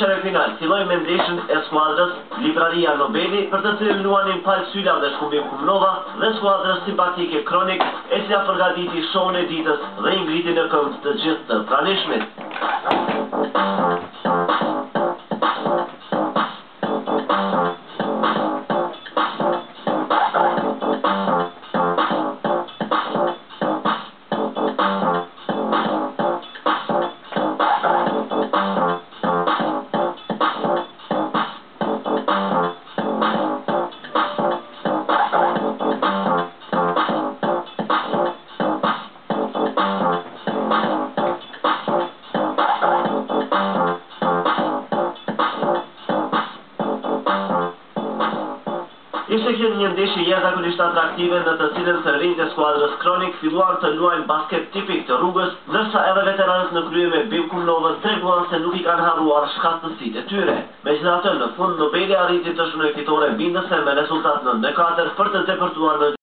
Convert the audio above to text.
qevefinal filloi me ndeshjen e skuadrës Livraria Nobeli, për të cilën luanin Pal Syla dhe Shkumbim Kumnova, dhe skuadrës simpatike Kronik, e cila përgatiti shohun e ditës dhe i ngriti në këmbë të gjithë të pranishmit. Ishte kjo një ndeshje jashtëzakonisht atraktive në të cilën të rinjtë e skuadrës Kronik filluan të luajnë basket tipik të rrugës, ndërsa edhe veteranët në krye me Bim Kumnovës treguan se nuk i kanë harruar shkatësitë e tyre. Megjithatë, në fund Nobeli arriti të shënojë fitore bindëse me rezultat 9-4 për të depërtuar në